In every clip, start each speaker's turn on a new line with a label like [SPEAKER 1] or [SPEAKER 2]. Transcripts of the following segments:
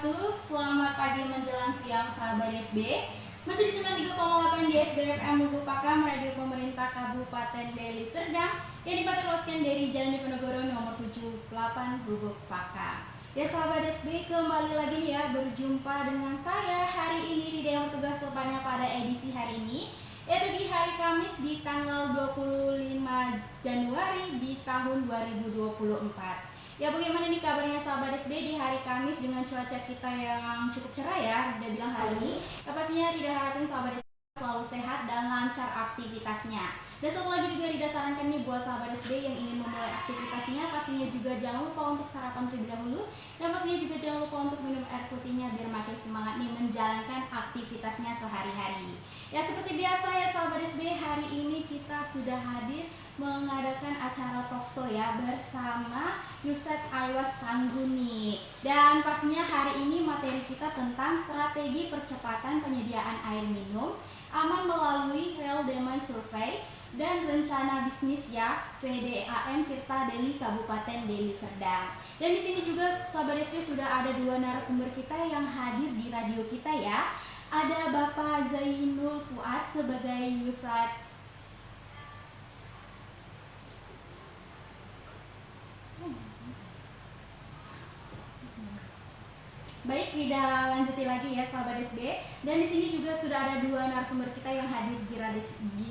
[SPEAKER 1] wabarakatuh. Selamat pagi menjelang siang sahabat DSB. Masih di 93,8 DSB FM Lugu Pakam, Radio Pemerintah Kabupaten Deli Serdang yang dipatrolkan dari Jalan Diponegoro nomor 78 Lubuk Pakam. Ya sahabat DSB, kembali lagi nih ya berjumpa dengan saya hari ini di Dewan Tugas Depannya pada edisi hari ini, yaitu di hari Kamis di tanggal 25 Januari di tahun 2024. Ya bagaimana nih kabarnya sahabat DSB di hari Kamis dengan cuaca kita yang cukup cerah ya, Rida bilang hari ini. Ya pastinya Rida harapin sahabat DSB selalu sehat dan lancar aktivitasnya. Dan satu lagi juga Rida sarankan nih buat sahabat DSB yang ingin memulai aktivitasnya, pastinya juga jangan lupa untuk sarapan terlebih dahulu. Dan pastinya juga jangan lupa untuk minum air putihnya biar makin semangat nih menjalankan aktivitasnya sehari-hari. Ya seperti biasa ya sahabat DSB, hari ini kita sudah hadir mengadakan acara talkshow ya bersama Yusek Aiwas Tangguni. Dan pastinya hari ini materi kita tentang strategi percepatan penyediaan air minum aman melalui Real Demand Survey dan rencana bisnis ya PDAM Tirta Deli Kabupaten Deli Serdang. Dan di sini juga sahabat DSB sudah ada dua narasumber kita yang hadir di radio kita ya. Ada Bapak Zainul Fuad sebagai Yusek. Baik, Rida lanjuti lagi ya sahabat DSB. Dan di sini juga sudah ada dua narasumber kita yang hadir di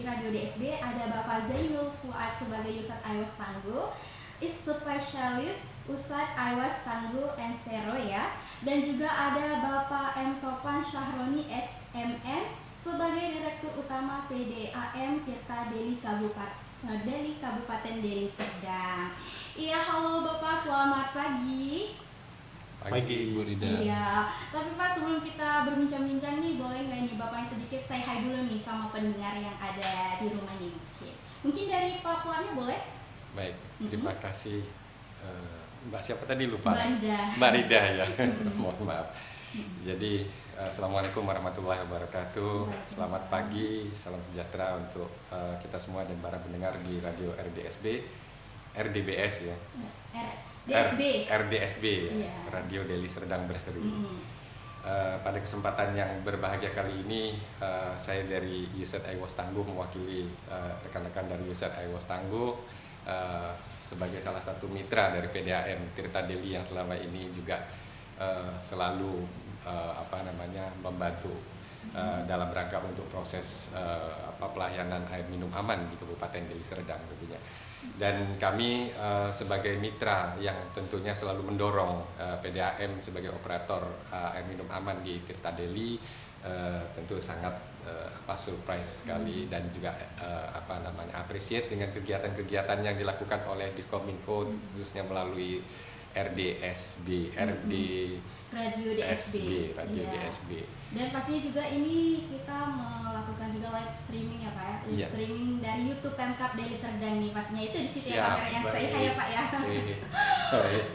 [SPEAKER 1] radio DSB. Ada Bapak Zainul Fuad sebagai Ustadz Aiwas Tangguh, spesialis Ustadz Aiwas Tangguh Ensero ya. Dan juga ada Bapak M. Topan Syahroni SMN sebagai Direktur Utama PDAM Tirta Deli Kabupaten Deli Serdang. Iya, halo Bapak, selamat pagi.
[SPEAKER 2] Pagi Ibu Rida.
[SPEAKER 1] Iya, tapi Pak sebelum kita berbincang-bincang nih, boleh nggak nih Bapak yang sedikit say hi dulu nih sama pendengar yang ada di rumah nih mungkin dari Pak Puannya boleh?
[SPEAKER 2] Baik, terima kasih. Mbak siapa tadi lupa?
[SPEAKER 1] Mbak
[SPEAKER 2] Rida ya. Mohon maaf. Jadi Assalamualaikum warahmatullahi wabarakatuh. Selamat pagi, salam sejahtera untuk kita semua dan para pendengar di radio RDBS ya. RDSB ya, Radio Deli Serdang Berseri. Pada kesempatan yang berbahagia kali ini, saya dari Yusek Aiwas Tangguh mewakili rekan-rekan dari Yusek Aiwas Tangguh sebagai salah satu mitra dari PDAM Tirta Deli yang selama ini juga selalu membantu dalam rangka untuk proses pelayanan air minum aman di Kabupaten Deli Serdang tentunya. Dan kami sebagai mitra yang tentunya selalu mendorong PDAM sebagai operator air minum aman di Tirta Deli tentu sangat surprise sekali dan juga appreciate dengan kegiatan-kegiatan yang dilakukan oleh Diskominfo khususnya melalui Radio DSB.
[SPEAKER 1] Dan pastinya juga ini kita melakukan juga live streaming ya Pak ya, live streaming dari YouTube Pemkab Deli Serdang nih pastinya itu di situ ya kameranya saya ya Pak ya.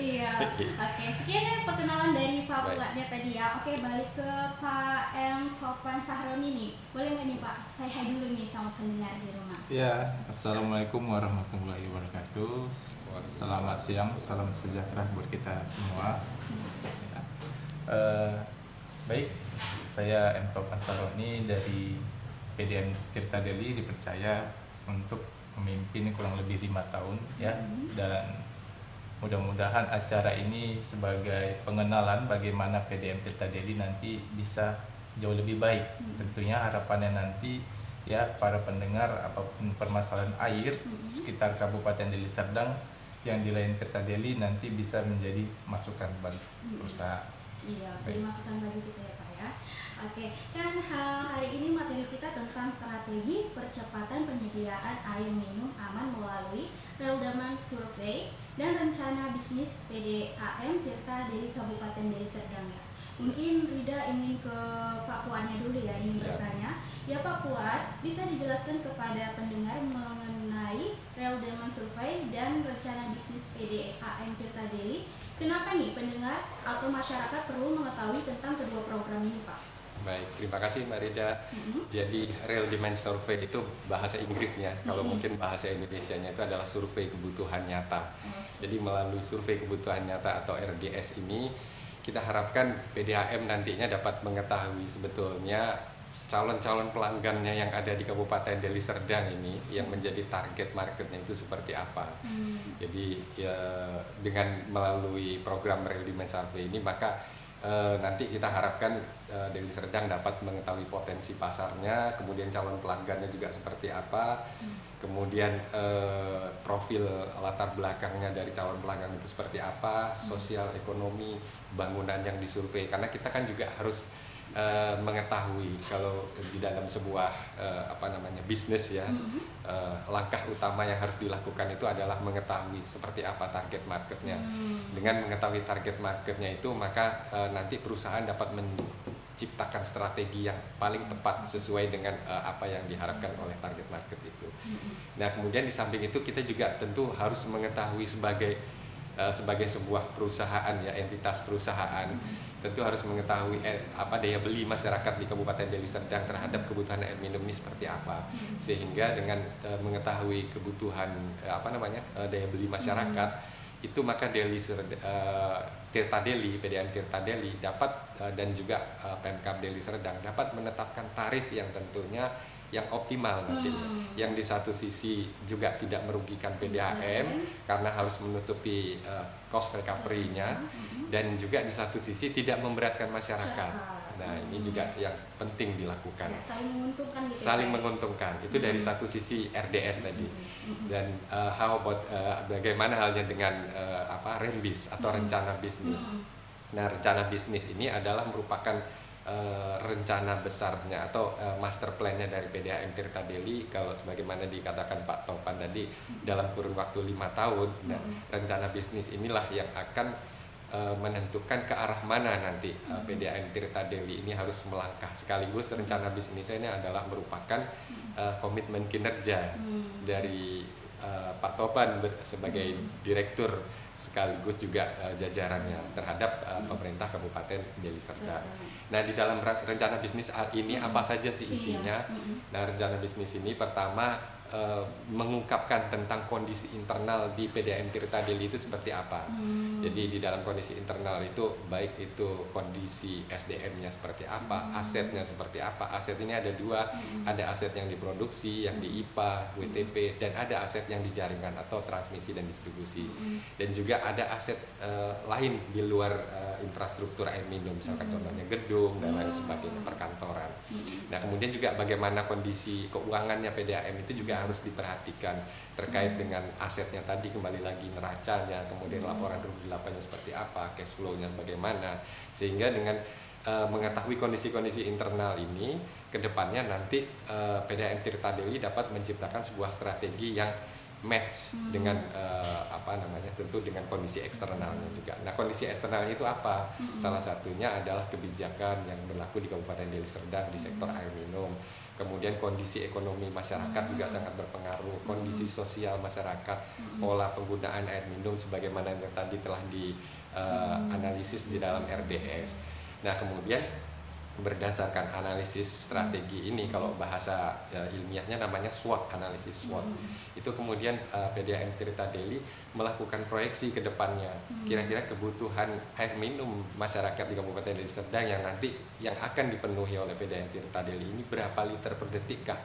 [SPEAKER 1] Iya. Oke, sekian ya perkenalan dari Pak Puatnya tadi ya. Oke, balik ke Pak M. Topan Syahroni nih. Boleh nggak nih Pak, saya dulu nih sama pendengar di rumah.
[SPEAKER 3] Ya, Assalamualaikum warahmatullahi wabarakatuh. Selamat siang, salam sejahtera buat kita semua. Baik, saya M. Topan Syahroni dari PDAM Tirta Deli dipercaya untuk memimpin kurang lebih 5 tahun ya, dan mudah-mudahan acara ini sebagai pengenalan bagaimana PDAM Tirta Deli nanti bisa jauh lebih baik. Tentunya harapannya nanti ya para pendengar apapun permasalahan air di sekitar Kabupaten Deli Serdang yang di lain Tirta Deli nanti bisa menjadi masukan bagi perusahaan.
[SPEAKER 1] Iya, jadi masukan bagi kita ya Pak ya. Oke, kan hari ini materi kita tentang strategi percepatan penyediaan air minum aman melalui Real Demand Survey dan rencana bisnis PDAM Tirta Deli Kabupaten Deli Serdang ya. Mungkin Rida ingin ke Pak Puannya dulu ya, ingin bertanya. Ya Pak Puan, bisa dijelaskan kepada pendengar mengenai Real Demand Survey dan rencana bisnis PDAM Tirta Deli? Kenapa nih pendengar atau masyarakat perlu mengetahui tentang kedua program ini Pak?
[SPEAKER 2] Baik, terima kasih Mbak Rida. Jadi Real Demand Survey itu bahasa Inggrisnya, kalau mungkin bahasa Indonesianya itu adalah survei kebutuhan nyata. Jadi melalui survei kebutuhan nyata atau RDS ini kita harapkan PDAM nantinya dapat mengetahui sebetulnya calon-calon pelanggannya yang ada di Kabupaten Deli Serdang ini yang menjadi target marketnya itu seperti apa. Jadi ya, dengan melalui program Real-Demand Survey ini maka nanti kita harapkan Deli Serdang dapat mengetahui potensi pasarnya, kemudian calon pelanggannya juga seperti apa, kemudian profil latar belakangnya dari calon pelanggan itu seperti apa, sosial ekonomi bangunan yang disurvei, karena kita kan juga harus mengetahui kalau di dalam sebuah bisnis ya, langkah utama yang harus dilakukan itu adalah mengetahui seperti apa target marketnya. Dengan mengetahui target marketnya itu maka nanti perusahaan dapat menciptakan strategi yang paling tepat sesuai dengan apa yang diharapkan oleh target market itu. Nah kemudian di samping itu kita juga tentu harus mengetahui sebagai sebuah perusahaan ya, entitas perusahaan, tentu harus mengetahui daya beli masyarakat di Kabupaten Deli Serdang terhadap kebutuhan air minum ini seperti apa, sehingga dengan mengetahui kebutuhan daya beli masyarakat itu maka Tirta Deli, PDAM Tirta Deli dapat dan juga Pemkab Deli Serdang dapat menetapkan tarif yang tentunya yang optimal nantinya, yang di satu sisi juga tidak merugikan PDAM karena harus menutupi cost recovery-nya, dan juga di satu sisi tidak memberatkan masyarakat. Nah ini juga yang penting dilakukan.
[SPEAKER 1] Saling menguntungkan gitu.
[SPEAKER 2] Saling menguntungkan itu dari satu sisi RDS tadi. Dan how about bagaimana halnya dengan RENBIS atau rencana bisnis. Nah rencana bisnis ini adalah merupakan rencana besarnya atau master plan-nya dari PDAM Tirta Deli, kalau sebagaimana dikatakan Pak Topan tadi dalam kurun waktu 5 tahun. Nah, rencana bisnis inilah yang akan menentukan ke arah mana nanti PDAM Tirta Deli ini harus melangkah. Sekaligus rencana bisnisnya ini adalah merupakan komitmen kinerja dari Pak Topan sebagai direktur sekaligus juga jajarannya terhadap pemerintah Kabupaten Deli Serdang. Nah di dalam rencana bisnis ini apa saja sih isinya? Nah rencana bisnis ini pertama mengungkapkan tentang kondisi internal di PDAM Tirta Deli itu seperti apa. Jadi di dalam kondisi internal itu baik itu kondisi SDM-nya seperti apa, asetnya seperti apa. Aset ini ada dua, ada aset yang diproduksi, yang di IPA, WTP, dan ada aset yang dijaringan atau transmisi dan distribusi. Dan juga ada aset lain di luar infrastruktur air minum, misalkan contohnya gedung dan lain sebagainya, perkantoran. Nah kemudian juga bagaimana kondisi keuangannya PDAM itu juga harus diperhatikan terkait dengan asetnya tadi, kembali lagi neracanya, kemudian laporan rugi lapanya seperti apa, cash flow-nya bagaimana, sehingga dengan mengetahui kondisi-kondisi internal ini kedepannya nanti PDAM Tirta Deli dapat menciptakan sebuah strategi yang match dengan tentu dengan kondisi eksternalnya juga. Nah kondisi eksternalnya itu apa? Salah satunya adalah kebijakan yang berlaku di Kabupaten Deli Serdang di sektor air minum. Kemudian kondisi ekonomi masyarakat juga sangat berpengaruh, kondisi sosial masyarakat, pola penggunaan air minum sebagaimana yang tadi telah dianalisis di dalam RDS. Nah kemudian berdasarkan analisis strategi ini, kalau bahasa ilmiahnya namanya SWOT, analisis SWOT. Itu kemudian PDAM Tirta Deli melakukan proyeksi ke depannya. Kira-kira kebutuhan air minum masyarakat di Kabupaten Deli Serdang yang nanti yang akan dipenuhi oleh PDAM Tirta Deli ini berapa liter per detik kah?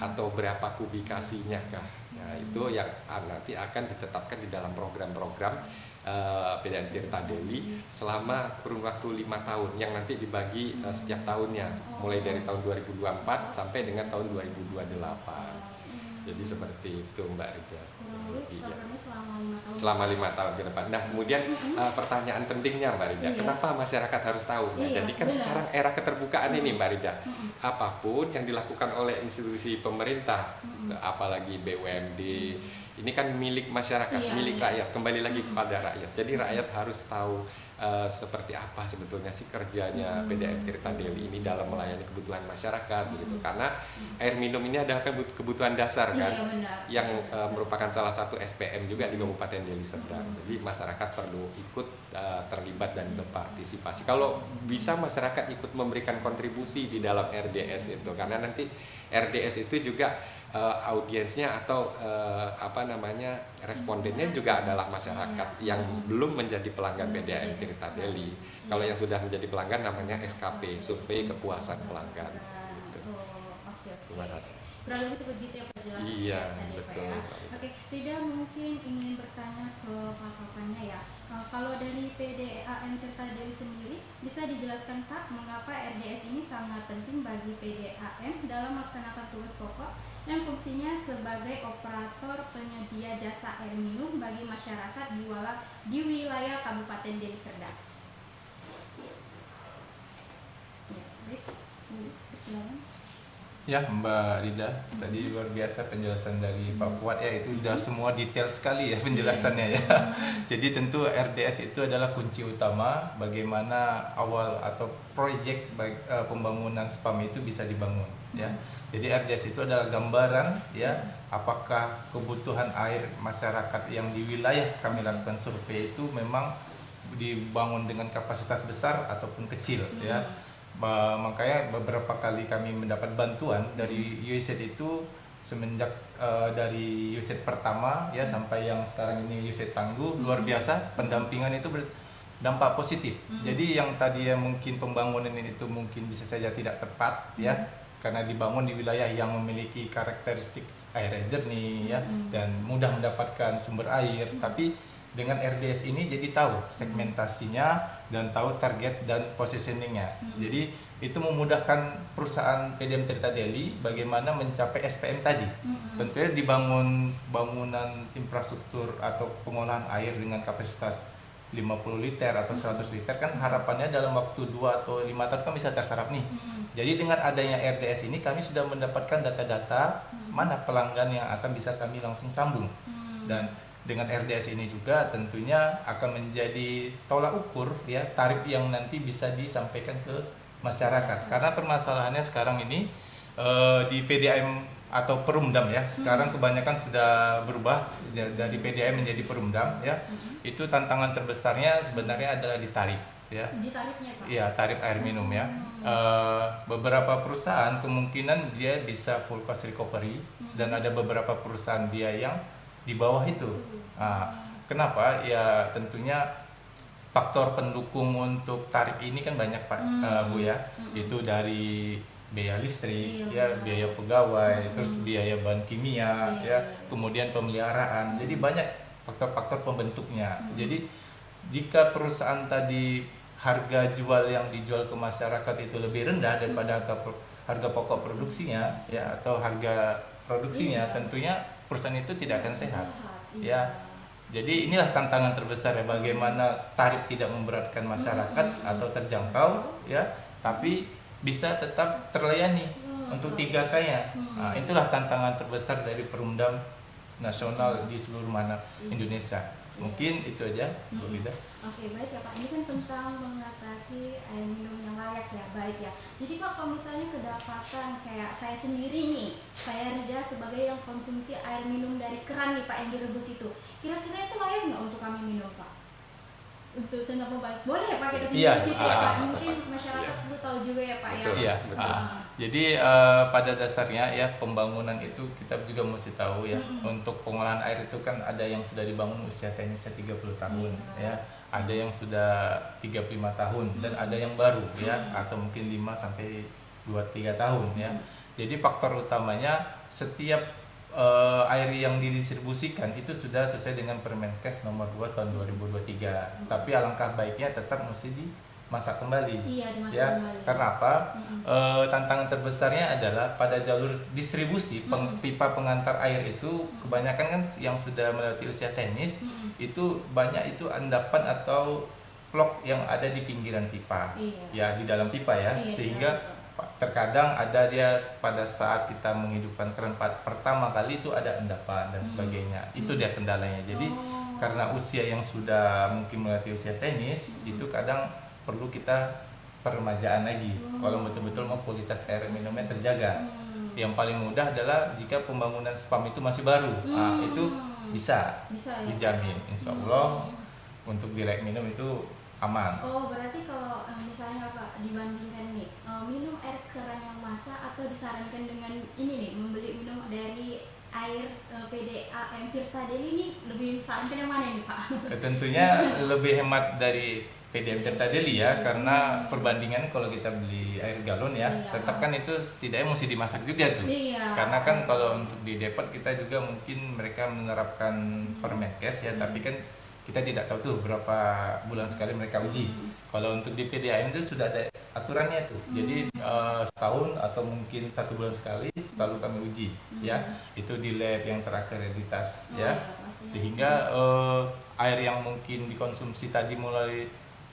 [SPEAKER 2] Atau berapa kubikasinya kah? Nah, itu yang nanti akan ditetapkan di dalam program-program PDAM Tirta Deli selama kurun waktu 5 tahun yang nanti dibagi setiap tahunnya, mulai dari tahun 2024 sampai dengan tahun 2028. Jadi seperti itu Mbak Rida. Selama 5 tahun ke depan. Nah kemudian pertanyaan pentingnya Mbak Rida, kenapa masyarakat harus tahu? Nah, jadi kan sekarang era keterbukaan ini Mbak Rida, apapun yang dilakukan oleh institusi pemerintah, apalagi BUMD, ini kan milik masyarakat, milik rakyat, kembali lagi kepada rakyat. Jadi rakyat harus tahu seperti apa sebetulnya sih kerjanya PDAM Tirta Deli ini dalam melayani kebutuhan masyarakat gitu. Karena air minum ini adalah kebutuhan dasar kan, yang merupakan salah satu SPM juga di Kabupaten Deli Serdang. Jadi masyarakat perlu ikut terlibat dan berpartisipasi. Kalau bisa masyarakat ikut memberikan kontribusi di dalam RDS itu, karena nanti RDS itu juga audiensnya atau respondennya juga adalah masyarakat yang belum menjadi pelanggan PDAM Tirta Daily. Kalau yang sudah menjadi pelanggan namanya SKP, survei kepuasan pelanggan.
[SPEAKER 1] Oke.
[SPEAKER 2] Terima kasih.
[SPEAKER 1] Kurang lebih seperti itu ya penjelasan.
[SPEAKER 2] Iya,
[SPEAKER 1] tadi,
[SPEAKER 2] betul.
[SPEAKER 1] Pak, ya. Oke, Rida mungkin ingin bertanya ke Pak-Papanya ya. Kalau dari PDAM Tirta Daily sendiri, bisa dijelaskan Pak, mengapa RDS ini sangat penting bagi PDAM dalam melaksanakan tugas pokok dan fungsinya sebagai operator penyedia jasa air minum bagi masyarakat di wilayah Kabupaten Deli Serdang? Ya, baik. Persilakan.
[SPEAKER 3] Ya, Mbak Rida, tadi luar biasa penjelasan dari Pak Fuad ya, itu udah semua detail sekali ya penjelasannya ya. Jadi tentu RDS itu adalah kunci utama bagaimana awal atau proyek pembangunan SPAM itu bisa dibangun ya. Jadi RDS itu adalah gambaran ya apakah kebutuhan air masyarakat yang di wilayah kami lakukan survei itu memang dibangun dengan kapasitas besar ataupun kecil ya. Makanya beberapa kali kami mendapat bantuan dari USAID itu semenjak dari USAID pertama ya sampai yang sekarang ini USAID Tangguh, luar biasa pendampingan itu berdampak positif. Jadi yang tadi ya mungkin pembangunan itu mungkin bisa saja tidak tepat ya karena dibangun di wilayah yang memiliki karakteristik air yang jernih ya dan mudah mendapatkan sumber air, tapi dengan RDS ini jadi tahu segmentasinya dan tahu target dan positioningnya. Jadi itu memudahkan perusahaan PDAM Tirta Daily bagaimana mencapai SPM tadi. Tentunya dibangun bangunan infrastruktur atau pengolahan air dengan kapasitas 50 liter atau 100 liter kan harapannya dalam waktu 2 atau 5 tahun kan bisa terserap nih. Jadi dengan adanya RDS ini kami sudah mendapatkan data-data mana pelanggan yang akan bisa kami langsung sambung. Dan dengan RDS ini juga tentunya akan menjadi tolak ukur ya tarif yang nanti bisa disampaikan ke masyarakat. Karena permasalahannya sekarang ini di PDAM atau Perumdam ya, sekarang kebanyakan sudah berubah dari PDAM menjadi Perumdam ya. Itu tantangan terbesarnya sebenarnya adalah di tarif ya.
[SPEAKER 1] Di tarifnya Pak?
[SPEAKER 3] Iya, tarif air minum ya. Beberapa perusahaan kemungkinan dia bisa full cost recovery dan ada beberapa perusahaan dia yang di bawah itu. Kenapa? Ya tentunya faktor pendukung untuk tarif ini kan banyak Pak, Bu ya. Itu dari biaya listrik, ya biaya pegawai, terus biaya bahan kimia, ya kemudian pemeliharaan. Jadi banyak faktor-faktor pembentuknya. Jadi jika perusahaan tadi harga jual yang dijual ke masyarakat itu lebih rendah daripada harga pokok produksinya, ya atau harga produksinya, tentunya perusahaan itu tidak akan sehat ya. Jadi inilah tantangan terbesar ya, bagaimana tarif tidak memberatkan masyarakat atau terjangkau ya, tapi bisa tetap terlayani untuk 3K-nya. Itulah tantangan terbesar dari Perumdam nasional di seluruh mana Indonesia. Mungkin itu aja Bu Rida.
[SPEAKER 1] Oke, baik ya Pak. Ini kan tentang mengatasi air minum yang layak ya, baik ya. Jadi Pak, kalau misalnya kedapatan kayak saya sendiri nih, saya Rida sebagai yang konsumsi air minum dari keran nih Pak yang direbus itu, kira-kira itu layak nggak untuk kami minum Pak? Untuk tentang membahas, boleh ya Pak kita sini di situ ya Pak? Mungkin masyarakat perlu tahu juga ya Pak ya.
[SPEAKER 3] Iya. Jadi pada dasarnya ya pembangunan itu kita juga mesti tahu ya, untuk pengolahan air itu kan ada yang sudah dibangun usia teknisnya 30 tahun ya. Ada yang sudah 35 tahun dan ada yang baru ya, atau mungkin 5 sampai 2-3 tahun ya. Jadi faktor utamanya setiap air yang didistribusikan itu sudah sesuai dengan Permenkes nomor 2 tahun 2023. Tapi alangkah baiknya tetap mesti dimasak kembali.
[SPEAKER 1] Iya, dimasak
[SPEAKER 3] ya.
[SPEAKER 1] kembali.
[SPEAKER 3] Karena apa? Tantangan terbesarnya adalah pada jalur distribusi pipa pengantar air itu kebanyakan kan yang sudah melewati usia teknis itu banyak itu endapan atau plok yang ada di pinggiran pipa. Ya, di dalam pipa ya. Sehingga terkadang ada dia pada saat kita menghidupkan keran pertama kali itu ada endapan dan sebagainya. Itu dia kendalanya. Jadi karena usia yang sudah mungkin melewati usia teknis itu kadang perlu kita peremajaan lagi. Kalau betul-betul mau kualitas air minumnya terjaga. Yang paling mudah adalah jika pembangunan SPAM itu masih baru. Itu bisa
[SPEAKER 1] ya?
[SPEAKER 3] dijamin. Insya Allah untuk direk minum itu aman.
[SPEAKER 1] Oh, berarti kalau misalnya Pak dibandingkan nih minum air keran yang masak atau disarankan dengan ini nih membeli minum dari air PDAM Tirta Daily ini lebih sarankan yang mana nih Pak?
[SPEAKER 3] Tentunya lebih hemat dari PDAM Tirta Daily ya, karena perbandingan kalau kita beli air galon ya,
[SPEAKER 1] Iya.
[SPEAKER 3] tetap kan itu setidaknya mesti dimasak juga tuh.
[SPEAKER 1] Iya.
[SPEAKER 3] Karena kan kalau untuk di depot kita juga mungkin mereka menerapkan Permenkes ya, tapi kan kita tidak tahu tuh berapa bulan sekali mereka uji. Kalau untuk di PDAM itu sudah ada aturannya tuh. Jadi setahun atau mungkin 1 bulan sekali selalu kami uji ya. Itu di lab yang terakreditasi ya. Sehingga air yang mungkin dikonsumsi tadi mulai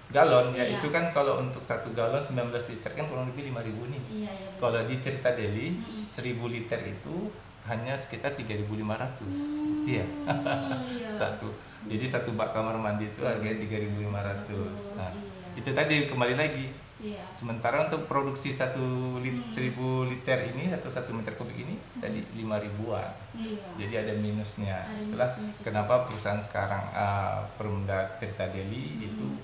[SPEAKER 3] galon ya,
[SPEAKER 1] Iya.
[SPEAKER 3] itu kan kalau untuk 1 galon 19 liter kan kurang lebih 5.000 nih.
[SPEAKER 1] Iya, iya.
[SPEAKER 3] Kalau di Tirta Daily 1.000 liter itu hanya sekitar 3.500. Iya.
[SPEAKER 1] Iya.
[SPEAKER 3] Satu. Jadi 1 bak kamar mandi itu harganya 3.500. Nah,
[SPEAKER 1] Iya.
[SPEAKER 3] itu tadi kembali lagi.
[SPEAKER 1] Iya.
[SPEAKER 3] Sementara untuk produksi 1.000 liter ini atau 1 meter kubik ini tadi 5.000-an.
[SPEAKER 1] Iya.
[SPEAKER 3] Jadi ada minusnya.
[SPEAKER 1] Ada
[SPEAKER 3] Itulah
[SPEAKER 1] minusnya.
[SPEAKER 3] kenapa perusahaan sekarang Perumda Tirta Daily itu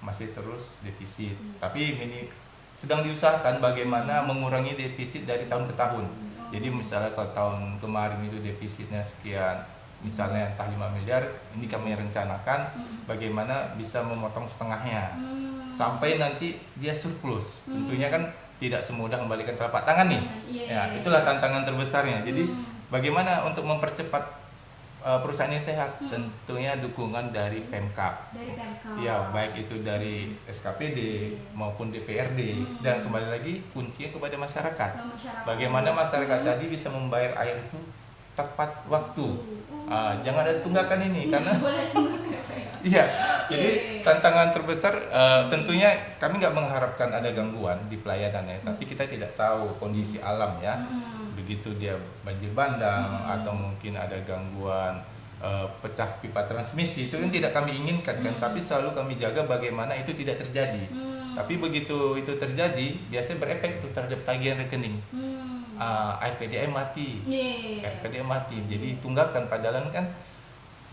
[SPEAKER 3] masih terus defisit. Tapi ini sedang diusahakan bagaimana mengurangi defisit dari tahun ke tahun. Jadi misalnya kalau tahun kemarin itu defisitnya sekian, misalnya entah 5 miliar, ini kami rencanakan bagaimana bisa memotong setengahnya sampai nanti dia surplus. Tentunya kan tidak semudah kembalikan telapak tangan nih.
[SPEAKER 1] Iya,
[SPEAKER 3] Ya,
[SPEAKER 1] iya.
[SPEAKER 3] itulah tantangan terbesarnya. Jadi bagaimana untuk mempercepat perusahaan yang sehat? Tentunya dukungan dari Pemkab.
[SPEAKER 1] Dari Pemkab.
[SPEAKER 3] Ya, baik itu dari SKPD maupun DPRD, dan kembali lagi kuncinya kepada masyarakat.
[SPEAKER 1] Masyarakat.
[SPEAKER 3] Bagaimana masyarakat tadi bisa membayar air itu tepat waktu. Jangan ada tunggakan ini karena
[SPEAKER 1] Boleh tunggu ya, Pak, ya?
[SPEAKER 3] iya. Jadi
[SPEAKER 1] Iya.
[SPEAKER 3] tantangan terbesar tentunya kami nggak mengharapkan ada gangguan di pelayanannya, tapi kita tidak tahu kondisi alam ya. Begitu dia banjir bandang atau mungkin ada gangguan pecah pipa transmisi, itu yang tidak kami inginkan kan, tapi selalu kami jaga bagaimana itu tidak terjadi. Tapi begitu itu terjadi, biasanya berefek tuh terhadap tagihan rekening. Air PDAM mati,
[SPEAKER 1] Iya.
[SPEAKER 3] air PDAM mati. Jadi tunggakan, padahal kan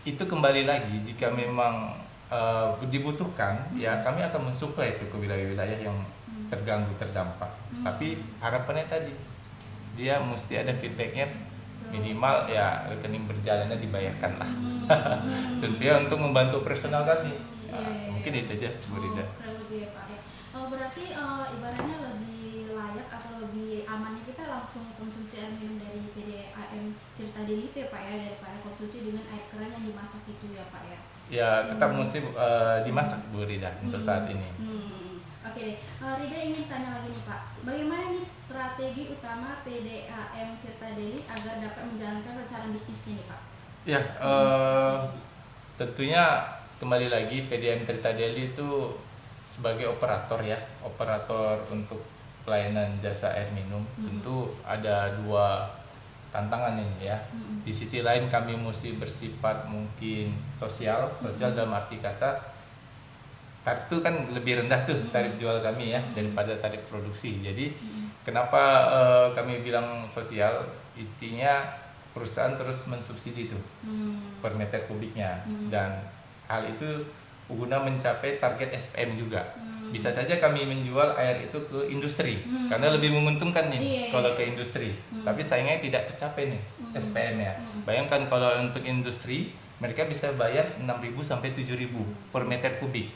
[SPEAKER 3] itu kembali lagi jika memang dibutuhkan, ya kami akan mensuplai itu ke wilayah-wilayah yang terganggu, terdampak. Tapi harapannya tadi dia mesti ada feedbacknya, minimal ya rekening berjalannya dibayarkan lah. Tentunya untuk membantu personal kami. Mungkin itu aja Bu Rida.
[SPEAKER 1] Kurang lebih ya Pak ya. Berarti ibaratnya lebih layak atau lebih amannya kita langsung konsumsi air minum dari PDAM Tirta Daily itu ya Pak ya, daripada konsumsi dengan air keran yang dimasak itu ya Pak ya.
[SPEAKER 3] Ya tetap mesti dimasak Bu Rida untuk saat ini.
[SPEAKER 1] Oke deh, Rida ingin tanya lagi nih Pak, bagaimana nih strategi utama PDAM Tirta Daily agar dapat menjalankan rencana bisnisnya nih Pak?
[SPEAKER 3] Ya, tentunya kembali lagi PDAM Tirta Daily itu sebagai operator ya, operator untuk pelayanan jasa air minum. Tentu ada 2 tantangan ini ya. Di sisi lain kami mesti bersifat mungkin sosial dalam arti kata tarif itu kan lebih rendah tuh tarif jual kami ya daripada tarif produksi. Jadi kenapa kami bilang sosial? Intinya perusahaan terus mensubsidi tuh per meter kubiknya, dan hal itu guna mencapai target SPM juga. Bisa saja kami menjual air itu ke industri karena lebih menguntungkan nih kalau ke industri. Tapi sayangnya tidak tercapai nih SPM-nya. Bayangkan kalau untuk industri mereka bisa bayar 6.000 sampai 7.000 per meter kubik.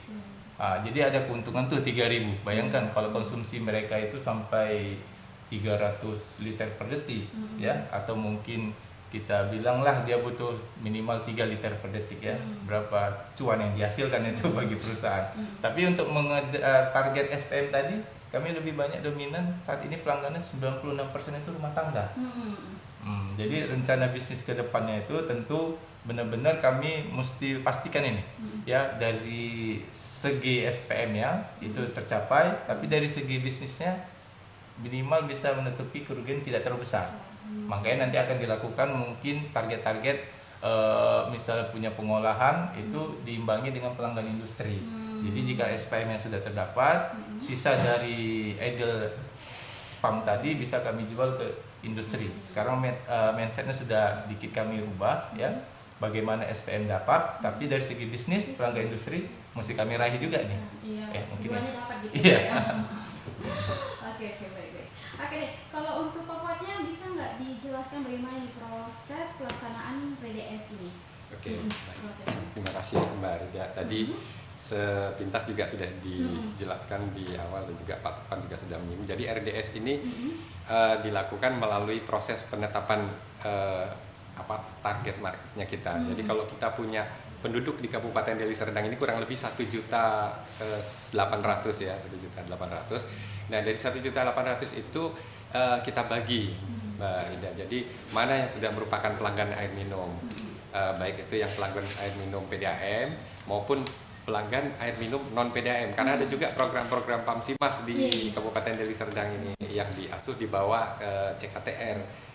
[SPEAKER 3] Jadi ada keuntungan tuh 3.000. Bayangkan kalau konsumsi mereka itu sampai 300 liter per detik ya, atau mungkin kita bilanglah dia butuh minimal 3 liter per detik ya, berapa cuan yang dihasilkan itu bagi perusahaan. Tapi untuk mengejar target SPM tadi, kami lebih banyak dominan saat ini pelanggannya 96% itu rumah tangga. Jadi rencana bisnis ke depannya itu tentu benar-benar kami mesti pastikan ini ya, dari segi SPM-nya itu tercapai, tapi dari segi bisnisnya minimal bisa menutupi kerugian tidak terlalu besar. Makanya nanti akan dilakukan mungkin target-target misalnya punya pengolahan itu diimbangi dengan pelanggan industri. Jadi jika SPM yang sudah terdapat, sisa dari idle spam tadi bisa kami jual ke industri. Sekarang mindsetnya sudah sedikit kami ubah ya. bagaimana SPM dapat, tapi dari segi bisnis pelanggan industri mesti kami raih juga nih.
[SPEAKER 1] Iya,
[SPEAKER 3] Mungkin
[SPEAKER 1] duanya dapat gitu
[SPEAKER 3] Iya.
[SPEAKER 1] ya. Oke, baik. Oke deh, kalau untuk pokoknya bisa nggak dijelaskan bagaimana nih proses pelaksanaan PDS ini?
[SPEAKER 2] Oke, baik.
[SPEAKER 1] Prosesnya.
[SPEAKER 2] Terima kasih Mbak Rida. Tadi sepintas juga sudah dijelaskan di awal dan juga Pak Topan juga sudah menyinggung. Jadi RDS ini dilakukan melalui proses penetapan target marketnya kita. Jadi kalau kita punya penduduk di Kabupaten Deli Serdang ini kurang lebih 1.800.000 ya, 1.800.000. Nah, dari 1.800.000 itu kita bagi, Mbak Rida. Jadi mana yang sudah merupakan pelanggan air minum, baik itu yang pelanggan air minum PDAM maupun pelanggan air minum non PDAM. Karena ada juga program-program PAMSIMAS di Kabupaten Deli Serdang ini yang diasuh di bawah CKTR.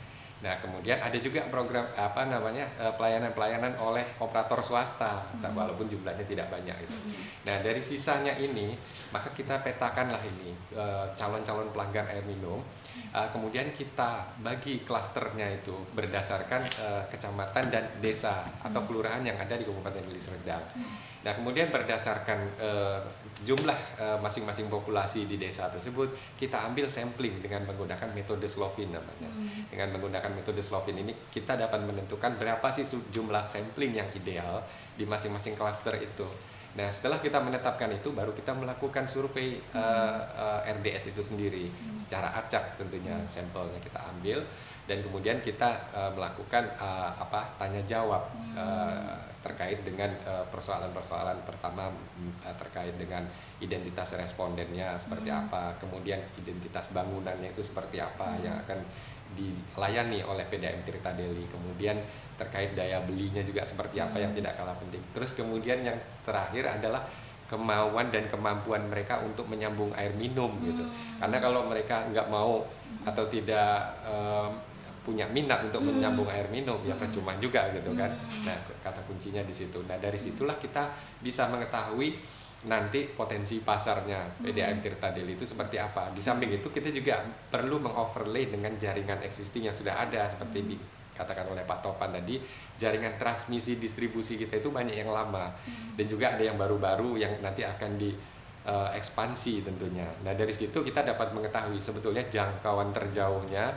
[SPEAKER 2] Nah, kemudian ada juga program pelayanan-pelayanan oleh operator swasta, walaupun jumlahnya tidak banyak gitu. Nah, dari sisanya ini maka kita petakanlah ini calon-calon pelanggan air minum. Kemudian kita bagi klasternya itu berdasarkan kecamatan dan desa atau kelurahan yang ada di Kabupaten Deli Serdang. Nah, kemudian berdasarkan jumlah masing-masing populasi di desa tersebut, kita ambil sampling dengan menggunakan metode Slovin namanya. Dengan menggunakan metode Slovin ini kita dapat menentukan berapa sih jumlah sampling yang ideal di masing-masing klaster itu. Nah, setelah kita menetapkan itu, baru kita melakukan survei RDS itu sendiri secara acak tentunya, sampelnya kita ambil dan kemudian kita melakukan tanya jawab terkait dengan persoalan-persoalan pertama terkait dengan identitas respondennya seperti apa, kemudian identitas bangunannya itu seperti apa yang akan dilayani oleh PDAM Tirta Deli, kemudian terkait daya belinya juga seperti apa yang tidak kalah penting. Terus kemudian yang terakhir adalah kemauan dan kemampuan mereka untuk menyambung air minum gitu. Karena kalau mereka nggak mau atau tidak punya minat untuk menyambung air minum, ya percuma juga gitu kan. Nah, kata kuncinya di situ. Nah, dari situlah kita bisa mengetahui nanti potensi pasarnya PDAM Tirta Deli itu seperti apa. Di samping itu kita juga perlu mengoverlay dengan jaringan existing yang sudah ada seperti dikatakan oleh Pak Topan tadi, jaringan transmisi distribusi kita itu banyak yang lama dan juga ada yang baru-baru yang nanti akan ekspansi tentunya. Nah, dari situ kita dapat mengetahui sebetulnya jangkauan terjauhnya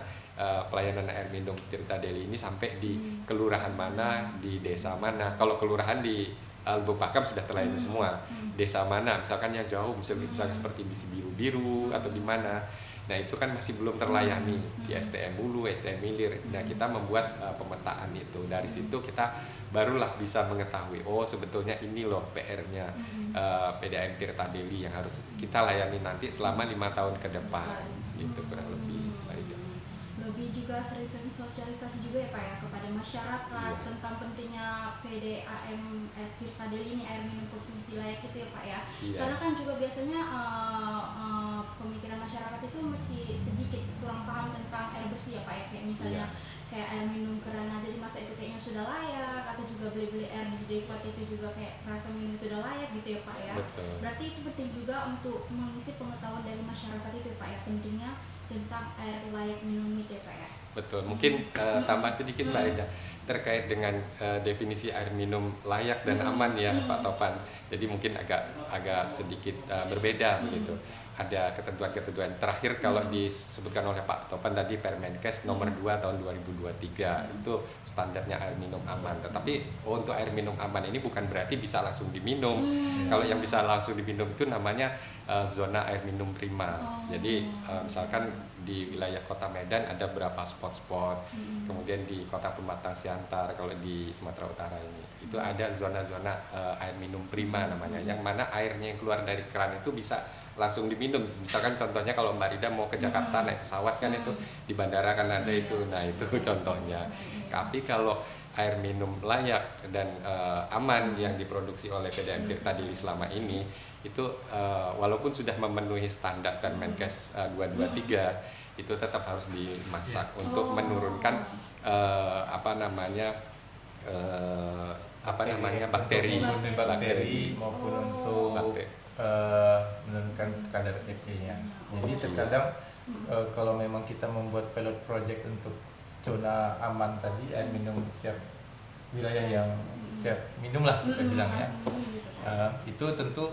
[SPEAKER 2] pelayanan air minum Tirta Deli ini sampai di kelurahan mana, di desa mana. Kalau kelurahan di Lubuk Pakam sudah terlayani semua. Desa mana, misalkan yang jauh, misalnya seperti di Biru atau di mana. Nah, itu kan masih belum terlayani di STM Hulu, STM Hilir. Nah, kita membuat pemetaan itu. Dari situ kita barulah bisa mengetahui, oh sebetulnya ini loh PR-nya PDAM Tirta Deli yang harus kita layani nanti selama 5 tahun ke depan. Gitu kurang lebih.
[SPEAKER 1] Lebih juga sering-sering sosialisasi juga ya Pak ya kepada masyarakat tentang pentingnya PDAM Tirta Deli ini air minum konsumsi layak itu ya Pak ya. Karena kan juga biasanya pemikiran masyarakat itu masih sedikit kurang paham tentang air bersih ya Pak ya, kayak misalnya kayak air minum keran aja di masa itu kayaknya sudah layak, atau juga beli-beli air di Depot itu juga kayak rasa minum itu udah layak gitu ya Pak ya.
[SPEAKER 2] Betul.
[SPEAKER 1] Berarti itu penting juga untuk mengisi pengetahuan dari masyarakat itu ya Pak ya, pentingnya tentang air layak minum itu ya Pak ya.
[SPEAKER 2] Betul, mungkin tambahan sedikit Mbak Ida terkait dengan definisi air minum layak dan aman ya Pak Topan. Jadi mungkin agak sedikit berbeda begitu. Ada ketentuan-ketentuan terakhir kalau disebutkan oleh Pak Topan tadi Permenkes nomor 2 tahun 2023 itu standarnya air minum aman. Tetapi untuk air minum aman ini bukan berarti bisa langsung diminum. Kalau yang bisa langsung diminum itu namanya zona air minum prima. Jadi misalkan di wilayah Kota Medan ada berapa spot-spot, kemudian di Kota Pematang Siantar kalau di Sumatera Utara ini itu ada zona-zona air minum prima namanya, yang mana airnya yang keluar dari keran itu bisa langsung diminum. Misalkan contohnya kalau Mbak Rida mau ke Jakarta naik pesawat kan itu di bandara kan ada itu, nah itu contohnya. Tapi kalau air minum layak dan aman yang diproduksi oleh PDAM Tirta Deli selama ini itu walaupun sudah memenuhi standar Permenkes 223 itu tetap harus dimasak untuk menurunkan bakteri
[SPEAKER 3] maupun untuk menurunkan kadar EPA-nya. Jadi terkadang kalau memang kita membuat pilot project untuk zona aman tadi, air minum siap wilayah yang siap minum lah kita bilang ya.
[SPEAKER 1] langsung minum gitu kan.
[SPEAKER 3] Itu tentu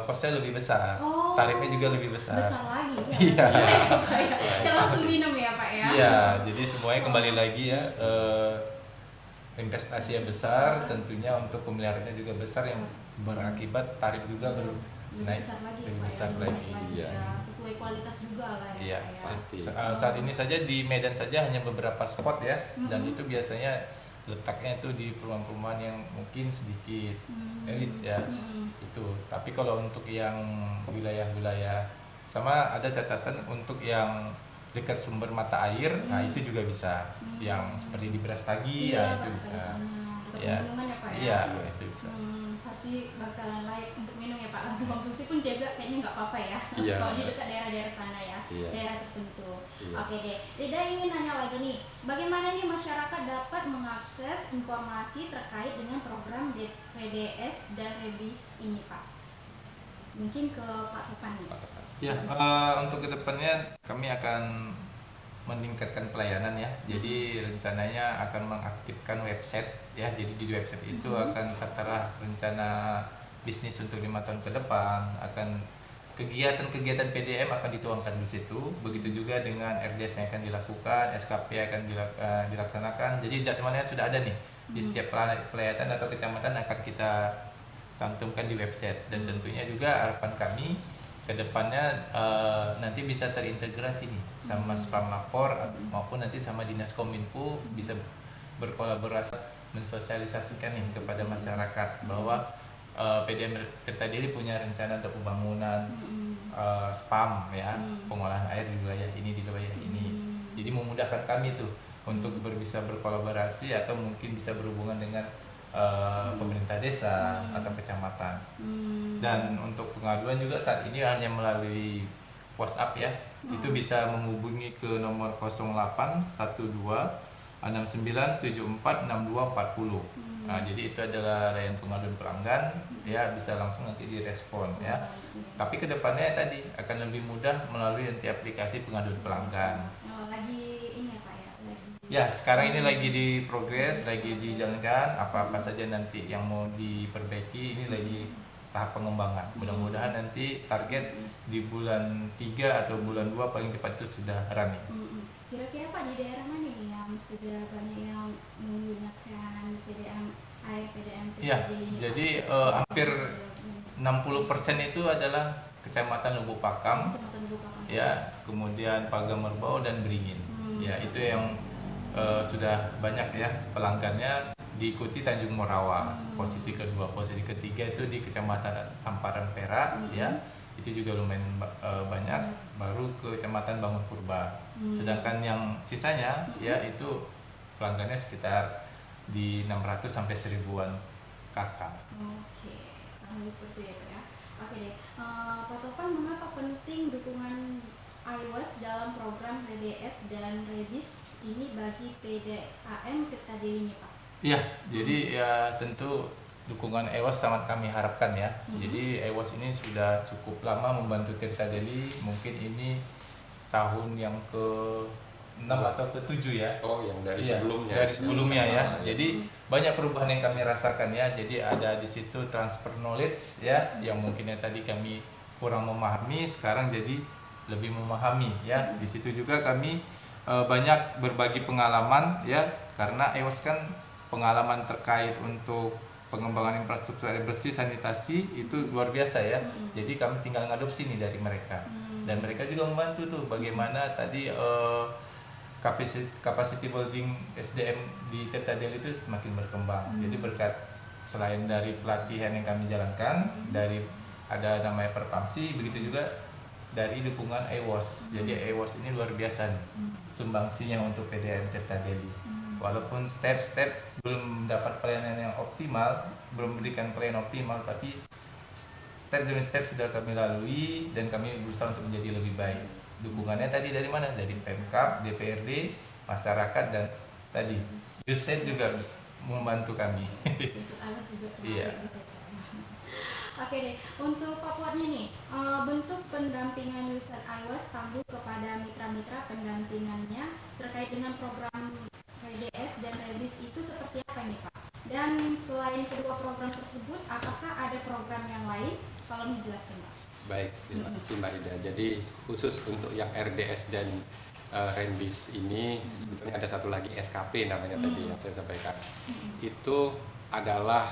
[SPEAKER 3] kosnya lebih besar,
[SPEAKER 1] Oh,
[SPEAKER 3] tarifnya juga lebih besar.
[SPEAKER 1] Besar lagi ya.
[SPEAKER 3] Iya.
[SPEAKER 1] Kita langsung minum ya Pak ya.
[SPEAKER 3] Iya, jadi semuanya kembali lagi ya, investasinya besar, tentunya untuk pemeliharaannya juga besar yang berakibat tarif juga naik
[SPEAKER 1] besar lagi,
[SPEAKER 3] lebih
[SPEAKER 1] Pak,
[SPEAKER 3] besar
[SPEAKER 1] ya,
[SPEAKER 3] lagi.
[SPEAKER 2] Iya.
[SPEAKER 1] ya. Sesuai kualitas juga lah ya.
[SPEAKER 3] Iya,
[SPEAKER 1] Pak, ya.
[SPEAKER 2] pasti.
[SPEAKER 3] saat ini saja di Medan saja hanya beberapa spot ya, dan
[SPEAKER 1] Mhm.
[SPEAKER 3] itu biasanya letaknya itu di perumahan-perumahan yang mungkin sedikit elit ya. Itu. Tapi kalau untuk yang wilayah-wilayah, sama ada catatan untuk yang dekat sumber mata air, nah itu juga bisa. Yang seperti di Brastagi ya itu
[SPEAKER 1] Pak,
[SPEAKER 3] bisa.
[SPEAKER 1] sana. Dekat
[SPEAKER 3] Ya.
[SPEAKER 1] pegunungan ya Pak ya.
[SPEAKER 3] Iya, itu bisa.
[SPEAKER 1] Pasti bakalan layak untuk minum ya Pak. Langsung konsumsi pun juga kayaknya nggak apa-apa ya.
[SPEAKER 2] Iya.
[SPEAKER 1] Kalau di dekat daerah-daerah sana ya,
[SPEAKER 2] Iya.
[SPEAKER 1] daerah tertentu.
[SPEAKER 2] Iya.
[SPEAKER 1] Oke deh. Rida ingin nanya lagi nih, bagaimana nih masyarakat dapat mengakses informasi terkait dengan program PDS dan Rebis ini Pak? Mungkin ke Pak Topan nih.
[SPEAKER 3] Ya, untuk kedepannya kami akan meningkatkan pelayanan ya. Jadi rencananya akan mengaktifkan website ya. Jadi di website itu akan tertera rencana bisnis untuk 5 tahun ke depan. Akan kegiatan-kegiatan PDM akan dituangkan di situ. Begitu juga dengan RDS yang akan dilakukan, SKP akan dilaksanakan. Jadi jadwalnya sudah ada nih. Di setiap pelayatan atau kecamatan akan kita cantumkan di website. Dan tentunya juga harapan kami kedepannya nanti bisa terintegrasi nih sama spam lapor maupun nanti sama dinas kominfo, bisa berkolaborasi mensosialisasikan nih kepada masyarakat bahwa PDM Tirta Daily punya rencana untuk pembangunan spam ya, pengolahan air di wilayah ini. Jadi memudahkan kami tuh untuk bisa berkolaborasi atau mungkin bisa berhubungan dengan pemerintah desa atau kecamatan. Dan untuk pengaduan juga saat ini hanya melalui WhatsApp ya. Itu bisa menghubungi ke nomor 081269746240. Nah, jadi itu adalah layanan pengaduan pelanggan ya, bisa langsung nanti direspon ya. Tapi kedepannya tadi akan lebih mudah melalui nanti aplikasi pengaduan pelanggan.
[SPEAKER 1] Lagi ini ya Pak ya, lagi.
[SPEAKER 3] Ya, sekarang ini lagi di progres, lagi dijalankan apa-apa saja nanti yang mau diperbaiki, ini lagi tahap pengembangan. Mudah-mudahan nanti target di bulan 3 atau bulan 2 paling cepat itu sudah running.
[SPEAKER 1] Kira-kira Pak di daerah mana nih yang sudah banyak yang menggunakan PDM air PDM
[SPEAKER 3] Ya,
[SPEAKER 1] ini, Pak?
[SPEAKER 3] jadi hampir 60% itu adalah Kecamatan Lubuk Pakam,
[SPEAKER 1] Kecamatan Bupakam.
[SPEAKER 3] ya, kemudian Pagamerbau dan Beringin. Ya, itu yang sudah banyak ya pelanggannya, diikuti Tanjung Morawa posisi kedua. Posisi ketiga itu di Kecamatan Amparan Perak ya, itu juga lumayan banyak, baru ke Kecamatan Bangun Purba. Sedangkan yang sisanya ya itu pelanggannya sekitar di 600 sampai 1000-an kakak.
[SPEAKER 1] Oke, harus seperti itu ya. Oke deh, Pak Topan, mengapa penting dukungan IWAS dalam program PDS dan Rebis ini bagi PDAM Tirta Daily ini Pak?
[SPEAKER 3] Iya, jadi ya tentu dukungan EWAS sangat kami harapkan ya. Jadi EWAS ini sudah cukup lama membantu Tirta Daily, mungkin ini tahun yang ke-6 atau ke-7 ya.
[SPEAKER 2] Oh, yang dari
[SPEAKER 3] Iya,
[SPEAKER 2] sebelumnya.
[SPEAKER 3] dari sebelumnya ya.
[SPEAKER 2] Iya.
[SPEAKER 3] Jadi banyak perubahan yang kami rasakan ya. Jadi ada di situ transfer knowledge ya, yang mungkinnya tadi kami kurang memahami, sekarang jadi lebih memahami ya. Di situ juga kami banyak berbagi pengalaman ya, karena EWAS kan pengalaman terkait untuk pengembangan infrastruktur air bersih, sanitasi itu luar biasa ya. Jadi kami tinggal ngadopsi nih dari mereka. Dan mereka juga membantu tuh bagaimana tadi capacity building SDM di Tirta Daily itu semakin berkembang. Jadi berkat selain dari pelatihan yang kami jalankan, dari ada namanya Perpamsi, begitu juga dari dukungan EWOS. Jadi EWOS ini luar biasa nih sumbangsinya untuk PDAM Tirta Daily. Walaupun step-step belum dapat pelayanan yang optimal, belum memberikan pelayanan optimal, tapi step demi step sudah kami lalui dan kami berusaha untuk menjadi lebih baik. Dukungannya tadi dari mana? Dari Pemkab, DPRD, masyarakat, dan tadi USAID juga membantu kami. Iya.
[SPEAKER 1] Oke deh, untuk Pak Fuadnya nih, bentuk pendampingan Wisat IWAS Tangguh kepada mitra-mitra pendampingannya terkait dengan program PDS dan Rebis itu seperti apa nih Pak? Dan selain kedua program tersebut, apakah ada program yang lain? Tolong dijelaskan, Pak.
[SPEAKER 2] Baik, terima kasih Mbak Ida. Jadi khusus untuk yang RDS dan Renbis ini sebetulnya ada satu lagi SKP namanya tadi yang saya sampaikan. Itu adalah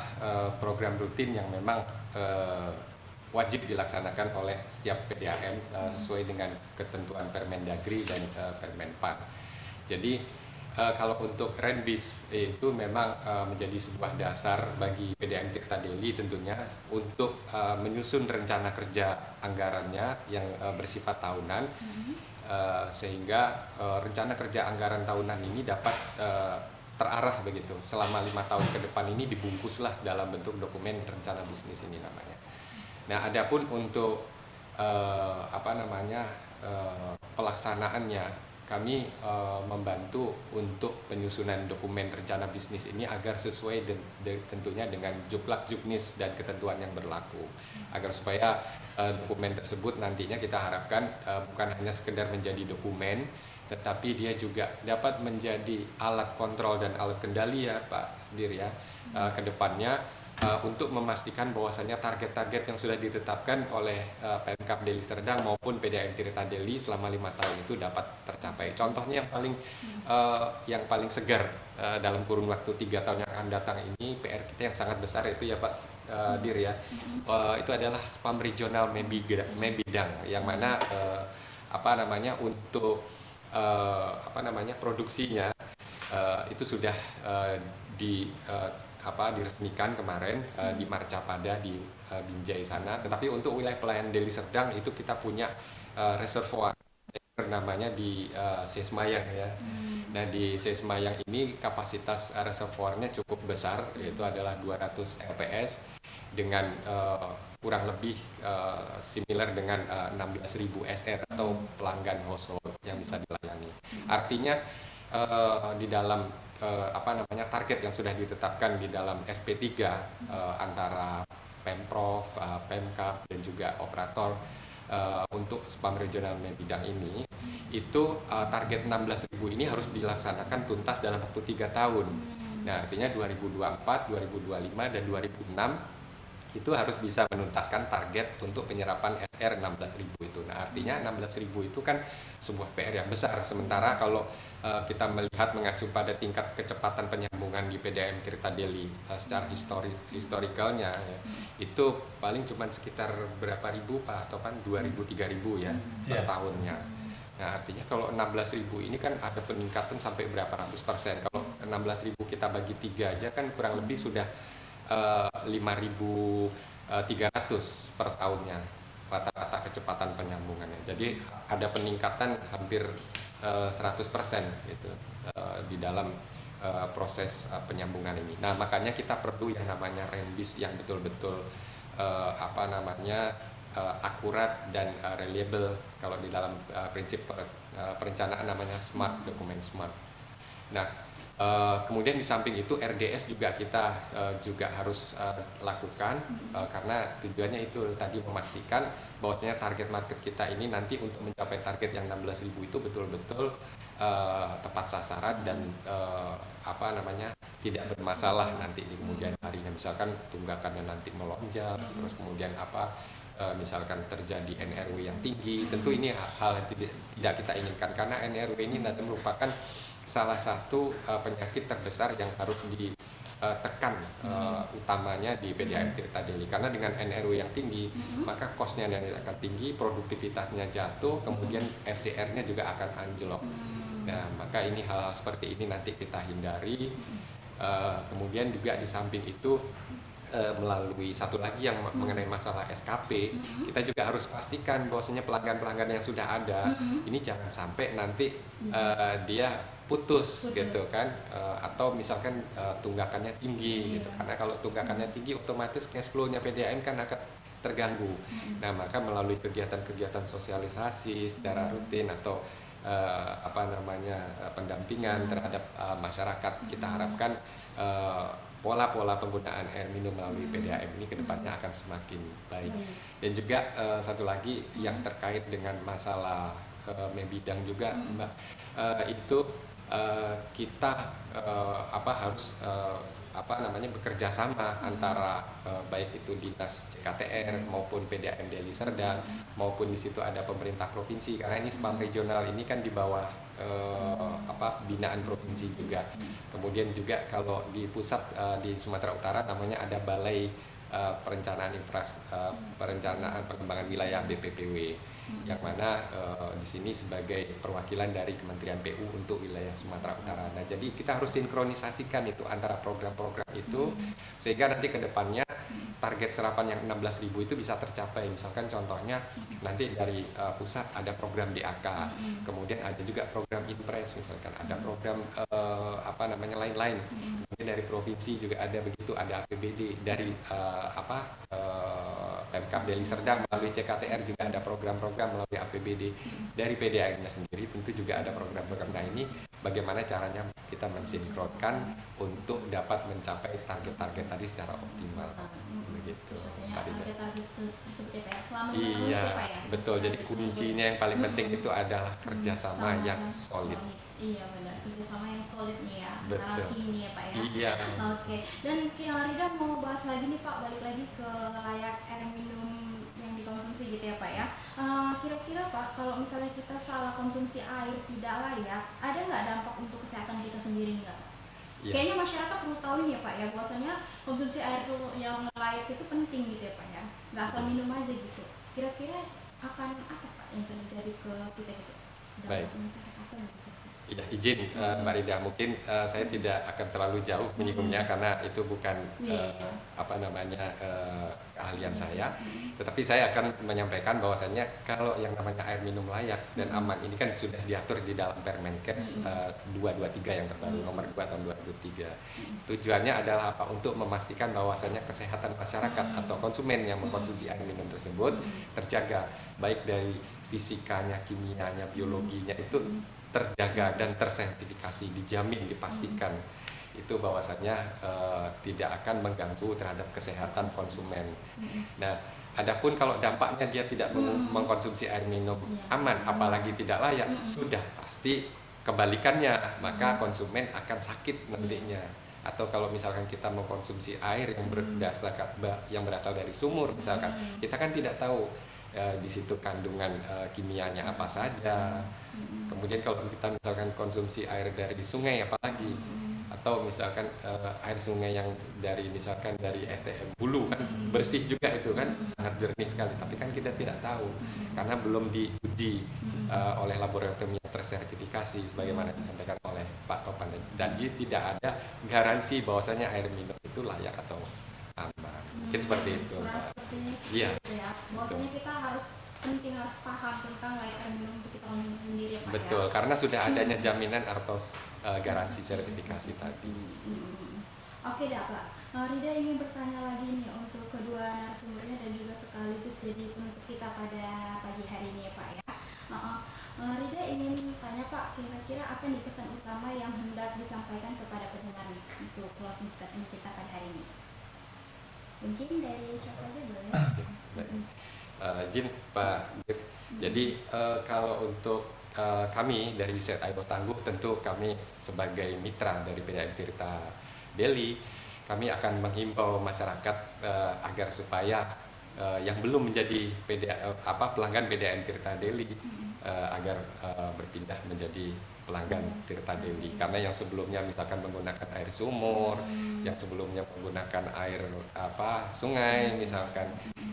[SPEAKER 2] program rutin yang memang wajib dilaksanakan oleh setiap PDAM sesuai dengan ketentuan Permendagri dan Permenpan. Jadi kalau untuk Renbis itu memang menjadi sebuah dasar bagi PDAM Tirta Deli tentunya untuk menyusun rencana kerja anggarannya yang bersifat tahunan, sehingga rencana kerja anggaran tahunan ini dapat terarah begitu selama 5 tahun ke depan. Ini dibungkuslah dalam bentuk dokumen rencana bisnis ini namanya. Nah, adapun untuk pelaksanaannya, kami membantu untuk penyusunan dokumen rencana bisnis ini agar sesuai tentunya dengan juklak-juknis dan ketentuan yang berlaku, agar supaya dokumen tersebut nantinya kita harapkan bukan hanya sekedar menjadi dokumen, tetapi dia juga dapat menjadi alat kontrol dan alat kendali ya Pak Dir ya, ke depannya untuk memastikan bahwasannya target-target yang sudah ditetapkan oleh Pemkab Deli Serdang maupun PDAM Tirta Deli selama 5 tahun itu dapat tercapai. Contohnya yang paling segar dalam kurun waktu 3 tahun yang akan datang ini, PR kita yang sangat besar itu ya Pak Dir ya, itu adalah spam regional Mebidang yang mana untuk produksinya itu sudah diresmikan kemarin di Marcapada di Binjai sana. Tetapi untuk wilayah pelayanan Deli Serdang itu kita punya reservoir namanya di Sesmayang ya. Nah, di Sesmayang ini kapasitas reservoirnya cukup besar, yaitu adalah 200 LPS dengan kurang lebih similar dengan 16.000 SR atau pelanggan household yang bisa dilayani. Artinya di dalam target yang sudah ditetapkan di dalam SP3 antara Pemprov, Pemkab dan juga operator untuk spam regional Mebidang ini, itu target 16.000 ini harus dilaksanakan tuntas dalam waktu 3 tahun. Nah, artinya 2024, 2025 dan 2006 itu harus bisa menuntaskan target untuk penyerapan SR 16.000 itu. Nah, artinya 16.000 itu kan sebuah PR yang besar. Sementara kalau kita melihat mengacu pada tingkat kecepatan penyambungan di PDAM Tirta Deli secara historikalnya ya, itu paling cuma sekitar berapa ribu Pak, atau kan 2.000-3.000 ya per tahunnya. Nah, artinya kalau 16.000 ini kan ada peningkatan sampai berapa ratus %. Kalau 16.000 kita bagi 3 aja kan kurang lebih sudah 5.300 per tahunnya rata-rata kecepatan penyambungannya. Jadi ada peningkatan hampir 100% gitu di dalam proses penyambungan ini. Nah, makanya kita perlu yang namanya Renbis yang betul-betul akurat dan reliable. Kalau di dalam prinsip perencanaan namanya smart, dokumen smart. Nah, kemudian di samping itu RDS juga kita juga harus lakukan karena tujuannya itu tadi memastikan bahwasanya target market kita ini nanti untuk mencapai target yang 16.000 itu betul-betul tepat sasaran dan tidak bermasalah nanti di kemudian harinya. Misalkan tunggakannya nanti melonjak, terus kemudian misalkan terjadi NRW yang tinggi, tentu ini hal yang tidak kita inginkan karena NRW ini nanti merupakan salah satu penyakit terbesar yang harus ditekan utamanya di PDAM Tirta Deli, karena dengan NRW yang tinggi maka cost-nya akan tinggi, produktivitasnya jatuh, kemudian FCR-nya juga akan anjlok. Nah, maka ini hal-hal seperti ini nanti kita hindari. Kemudian juga di samping itu melalui satu lagi yang mengenai masalah SKP, kita juga harus pastikan bahwasanya pelanggan-pelanggan yang sudah ada ini jangan sampai nanti dia putus gitu kan, atau misalkan tunggakannya tinggi gitu, karena kalau tunggakannya tinggi otomatis cash flow-nya PDAM kan akan terganggu. Nah, maka melalui kegiatan-kegiatan sosialisasi secara rutin atau pendampingan terhadap masyarakat, kita harapkan pola-pola penggunaan air minum melalui PDAM ini kedepannya akan semakin baik. Dan juga satu lagi yang terkait dengan masalah Mebidang juga Mbak, itu kita harus bekerja sama antara baik itu dinas CKTR maupun PDAM Deli Serdang maupun di situ ada pemerintah provinsi, karena ini spam regional ini kan di bawah binaan provinsi juga. Kemudian juga kalau di pusat di Sumatera Utara namanya ada Balai Perencanaan Pengembangan Wilayah BPPW, yang mana di sini sebagai perwakilan dari Kementerian PU untuk wilayah Sumatera Utara. Nah, jadi kita harus sinkronisasikan itu antara program-program itu sehingga nanti ke depannya target serapan yang 16.000 itu bisa tercapai. Misalkan contohnya nanti dari pusat ada program DAK, kemudian ada juga program Impres, misalkan ada program lain-lain. Kemudian dari provinsi juga ada begitu, ada APBD dari Pemkab Deli Serdang melalui CKTR juga ada program-program melalui APBD. Dari PDAM-nya sendiri tentu juga ada program-program. Nah, ini bagaimana caranya kita mensinkronkan untuk dapat mencapai target-target tadi secara optimal. Begitu.
[SPEAKER 1] Target-target tersebut ya Pak ya, selama
[SPEAKER 2] Iya,
[SPEAKER 1] Pak ya.
[SPEAKER 2] betul. Jadi kuncinya yang paling penting itu adalah kerjasama yang solid.
[SPEAKER 1] Iya benar, kerjasama yang solid nih ya,
[SPEAKER 2] Betul.
[SPEAKER 1] antara tim nih ya Pak ya.
[SPEAKER 2] Iya.
[SPEAKER 1] Oke, dan Rida mau bahas lagi nih Pak, balik lagi ke layak air minum yang dikonsumsi gitu ya Pak ya. Kira-kira Pak, kalau misalnya kita salah konsumsi air tidak layak, ada nggak dampak untuk kesehatan kita sendiri nggak?
[SPEAKER 2] Iya.
[SPEAKER 1] Kayaknya masyarakat perlu tahu nih ya Pak ya, bahwasanya konsumsi air yang layak itu penting gitu ya Pak ya, nggak asal minum aja gitu. Kira-kira akan apa Pak yang terjadi ke kita gitu?
[SPEAKER 2] Baik.
[SPEAKER 1] Masyarakat apa gitu?
[SPEAKER 2] Ya, izin Mbak Rida, mungkin saya tidak akan terlalu jauh menyinggungnya karena itu bukan keahlian saya. Tetapi saya akan menyampaikan bahwasannya kalau yang namanya air minum layak dan aman ini kan sudah diatur di dalam Permenkes 223 yang terbaru nomor 2 tahun 2003. Tujuannya adalah apa? Untuk memastikan bahwasannya kesehatan masyarakat atau konsumen yang mengkonsumsi air minum tersebut terjaga, baik dari fisikanya, kimianya, biologinya itu terjaga dan tersertifikasi, dijamin, dipastikan itu bahwasannya tidak akan mengganggu terhadap kesehatan konsumen. Nah, adapun kalau dampaknya dia tidak mengkonsumsi air minum aman, apalagi tidak layak, sudah pasti kebalikannya, maka konsumen akan sakit nantinya. Atau kalau misalkan kita mengkonsumsi air yang berasal dari sumur, misalkan kita kan tidak tahu di situ kandungan kimianya apa saja. Kemudian kalau kita misalkan konsumsi air dari sungai apalagi, atau misalkan air sungai yang dari misalkan dari SDM Hulu kan bersih juga itu kan, sangat jernih sekali, tapi kan kita tidak tahu karena belum diuji oleh laboratorium yang tersertifikasi sebagaimana disampaikan oleh Pak Topan. Jadi tidak ada garansi bahwasanya air minum itu layak atau aman. Mungkin seperti itu. Iya.
[SPEAKER 1] Bahwasanya kita harus paham tentang layak air minum untuk kita konsumsi sendiri ya Pak.
[SPEAKER 2] Betul,
[SPEAKER 1] ya?
[SPEAKER 2] karena sudah adanya jaminan atau garansi sertifikasi tadi.
[SPEAKER 1] Oke dah Pak. Rida ingin bertanya lagi nih untuk kedua narasumbernya dan juga sekaligus jadi penutup kita pada pagi hari ini ya Pak ya. Rida ingin tanya Pak, kira-kira apa nih pesan utama yang hendak disampaikan kepada pendengar nih untuk closing statement kita pada hari ini? Mungkin dari siapa aja boleh?
[SPEAKER 2] Izin Pak Dir. Jadi kalau untuk kami dari Riset Aibos Tangguh, tentu kami sebagai mitra dari PDAM Tirta Deli, kami akan menghimbau masyarakat agar supaya yang belum menjadi pelanggan PDAM Tirta Deli agar berpindah menjadi pelanggan Tirta Deli, karena yang sebelumnya misalkan menggunakan air sumur, yang sebelumnya menggunakan air sungai, misalkan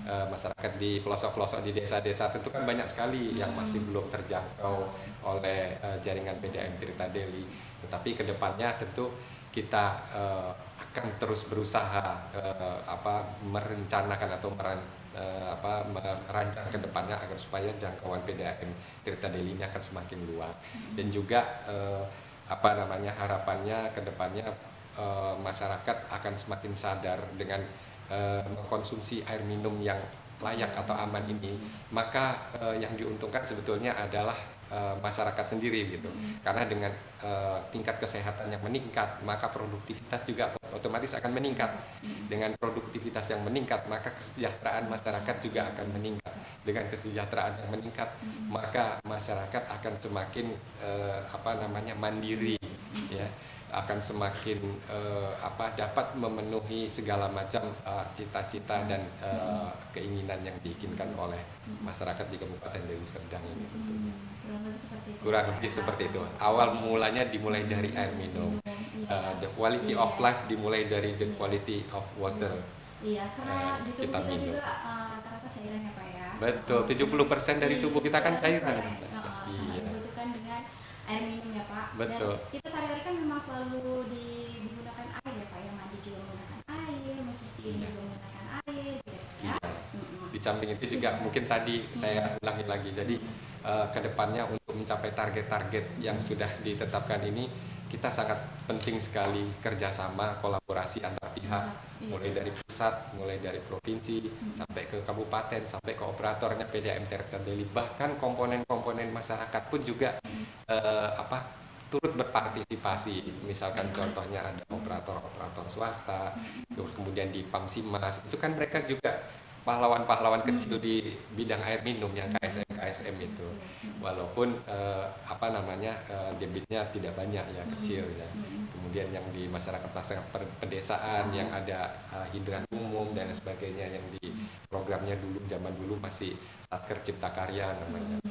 [SPEAKER 2] masyarakat di pelosok-pelosok di desa-desa tentu kan banyak sekali yang masih belum terjangkau oleh jaringan PDAM Tirta Deli. Tetapi kedepannya tentu kita akan terus berusaha merencanakan atau merancang ke depannya agar supaya jangkauan PDAM Tirta Deli ini akan semakin luas. Dan juga harapannya ke depannya masyarakat akan semakin sadar dengan mengkonsumsi air minum yang layak atau aman ini, maka yang diuntungkan sebetulnya adalah masyarakat sendiri gitu. Karena dengan tingkat kesehatan yang meningkat, maka produktivitas juga otomatis akan meningkat. Dengan produktivitas yang meningkat, maka kesejahteraan masyarakat juga akan meningkat. Dengan kesejahteraan yang meningkat, maka masyarakat akan semakin mandiri ya akan semakin dapat memenuhi segala macam cita-cita dan keinginan yang diinginkan oleh masyarakat di Kabupaten Deli Serdang ini tentunya. Kurang lebih seperti itu. Awal mulanya dimulai dari air minum. The quality of life dimulai dari the quality of water.
[SPEAKER 1] Iya, karena di tubuh
[SPEAKER 2] kita
[SPEAKER 1] kita
[SPEAKER 2] minum.
[SPEAKER 1] juga rata-rata cairan ya Pak ya.
[SPEAKER 2] Betul, 70% dari tubuh kita kan cairan.
[SPEAKER 1] Sangat dibutuhkan dengan air minum ya Pak.
[SPEAKER 2] Betul.
[SPEAKER 1] Dan kita sehari-hari kan memang selalu digunakan air ya Pak ya, mandi juga menggunakan air, mencuci juga menggunakan air gitu ya.
[SPEAKER 2] Iya. Di samping itu juga mungkin tadi saya ulangi lagi. Jadi kedepannya untuk mencapai target-target yang sudah ditetapkan ini, kita sangat penting sekali kerjasama, kolaborasi antar pihak, mulai dari pusat, mulai dari provinsi, sampai ke kabupaten, sampai ke operatornya PDAM Tirta Deli, bahkan komponen-komponen masyarakat pun juga turut berpartisipasi. Misalkan contohnya ada operator-operator swasta, terus kemudian di Pamsimas, itu kan mereka juga pahlawan-pahlawan kecil di bidang air minum yang KSM itu, walaupun debitnya tidak banyak ya, kecil ya. Kemudian yang di masyarakat pedesaan yang ada hidran umum dan sebagainya, yang di programnya dulu zaman dulu masih Satker Cipta Karya namanya.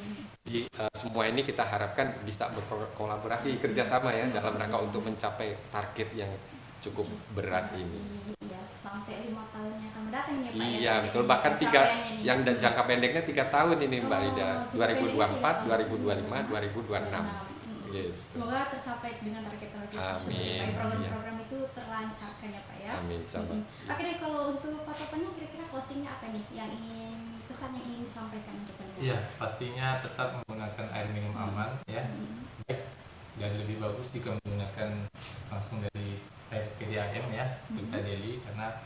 [SPEAKER 2] Jadi semua ini kita harapkan bisa berkolaborasi kerjasama ya dalam rangka untuk mencapai target yang cukup berat ini.
[SPEAKER 1] Sampai 5 tahun yang akan mendatang ya Pak.
[SPEAKER 2] Iya betul, bahkan yang jangka pendeknya 3 tahun ini Mbak Lida, 2024, 2025, 2026. Gitu.
[SPEAKER 1] Semoga tercapai dengan target-target tersebut ya Pak. Program-program itu terlancarkan ya Pak ya.
[SPEAKER 2] Amin, sama.
[SPEAKER 1] Oke deh, kalau untuk Pak Topannya kira-kira closingnya apa nih yang pesan yang ingin disampaikan untuk pendengar?
[SPEAKER 3] Iya, pastinya tetap menggunakan air minum aman ya. Baik, dan lebih bagus jika menggunakan langsung dari air PDAM ya, Tirta Deli, karena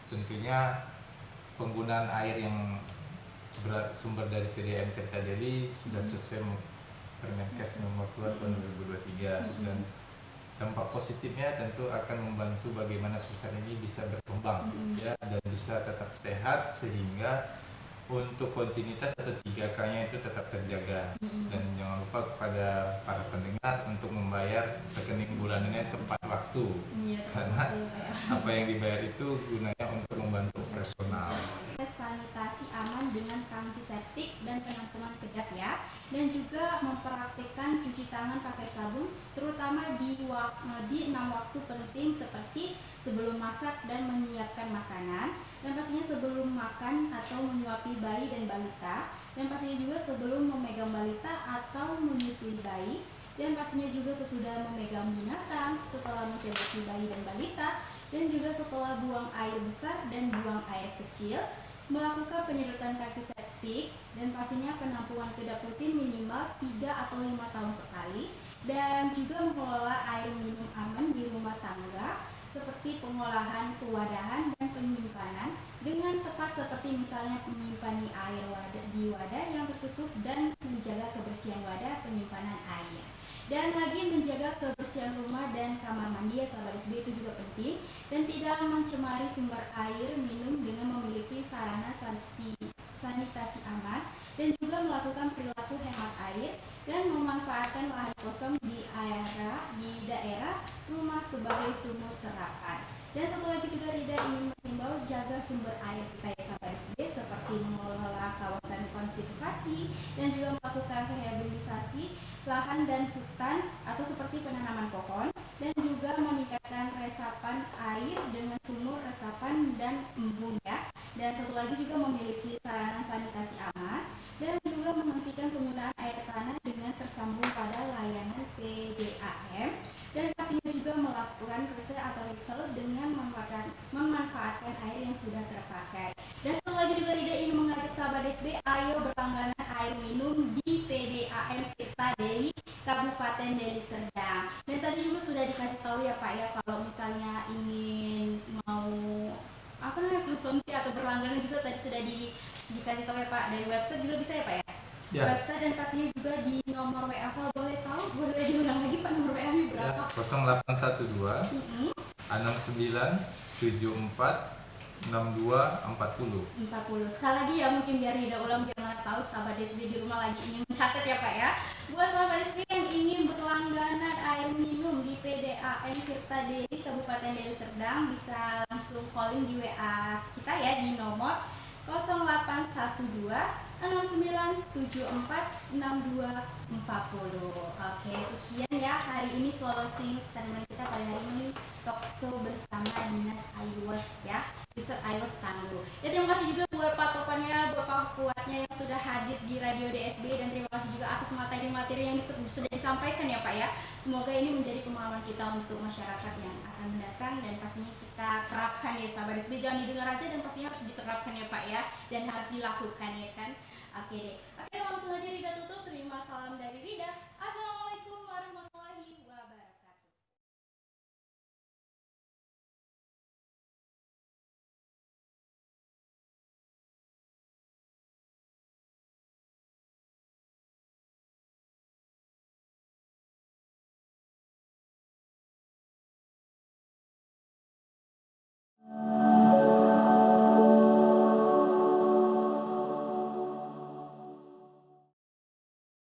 [SPEAKER 3] tentunya penggunaan air yang bersumber dari PDAM Tirta Deli sudah sesuai Permenkes nomor 2 tahun 2023, dan dampak positifnya tentu akan membantu bagaimana perusahaan ini bisa berkembang ya, dan bisa tetap sehat, sehingga untuk kontinuitas atau 3K-nya itu tetap terjaga. Dan jangan lupa kepada para pendengar untuk membayar rekening bulanannya tepat waktu, karena apa yang dibayar itu gunanya untuk membantu operasional.
[SPEAKER 1] Sanitasi aman dengan tangki septik dan penampungan kedap ya, dan juga mempraktikkan cuci tangan pakai sabun, terutama di 6 waktu penting seperti sebelum masak dan menyiapkan makanan, dan pastinya sebelum makan atau menyuapi bayi dan balita, dan pastinya juga sebelum memegang balita atau menyusui bayi, dan pastinya juga sesudah memegang binatang, setelah mencelupi bayi dan balita, dan juga setelah buang air besar dan buang air kecil, melakukan penyedotan kaki septik, dan pastinya penampungan kedap rutin minimal 3 atau 5 tahun sekali, dan juga mengelola air minum aman di rumah tangga seperti pengolahan, kewadahan, dan penyimpanan dengan tepat, seperti misalnya menyimpan air di wadah yang tertutup dan menjaga kebersihan wadah penyimpanan air. Dan lagi menjaga kebersihan rumah dan kamar mandi ya sahabat SB, itu juga penting, dan tidak mencemari sumber air minum dengan memiliki sarana sanitasi aman, dan juga melakukan perilaku hemat air dan memanfaatkan lahan kosong di daerah rumah sebagai sumur serapan. Dan satu lagi juga Rida ingin mengimbau jaga sumber air kita ya sahabat SB, seperti mengelola kawasan konservasi dan juga melakukan rehabilitasi lahan dan hutan atau seperti penanaman pohon, dan juga meningkatkan resapan air dengan sumur resapan dan embun ya. Dan satu lagi juga memiliki sarana sanitasi aman, dan juga menghentikan penggunaan air tanah dengan tersambung pada layanan PDAM, dan pastinya juga melakukan recycle atau refill dengan memanfaatkan air yang sudah terpakai. Dan satu lagi juga Rida ingin mengajak sahabat SB, ayo berlangganan air minum di PDAM Tirta Deli Kabupaten Deli Serdang. Dan tadi juga sudah dikasih tahu ya Pak ya, kalau misalnya ingin mau konsumsi atau berlangganan juga tadi sudah dikasih tahu ya Pak, dari website juga bisa ya Pak ya? Ya. Website, dan pastinya juga di nomor WA. Kalau boleh tahu, boleh diulang lagi Pak, nomor WA-nya berapa?
[SPEAKER 3] Ya, 0812 69 74 62 40.
[SPEAKER 1] Sekali lagi ya, mungkin biar Rida ulang biar mana tahu sahabat SB di rumah lagi ingin mencatat ya Pak ya. Buat sahabat SB yang yang ingin berlangganan air minum di PDAM Tirta Deli Kabupaten Deli Serdang bisa langsung calling di WA kita ya di nomor 0812 6974 6240. Oke, sekian ya hari ini closing statement kita pada hari ini talkshow bersama Dinas iOS ya, user iOS Tangguh. Ya, terima kasih juga buat Pak Topannya, buat Pak Kuatnya yang sudah hadir di Radio DSB, dan terima kasih juga atas materi-materi yang sudah disampaikan ya Pak ya. Semoga ini menjadi pemahaman kita untuk masyarakat yang akan mendatang, dan pastinya kita terapkan ya sahabat DSB, jangan didengar aja dan pastinya harus diterapkan ya Pak ya, dan harus dilakukan ya kan. Oke deh. Oke, langsung aja Rida tutup. Terima salam dari Rida. Assalamualaikum.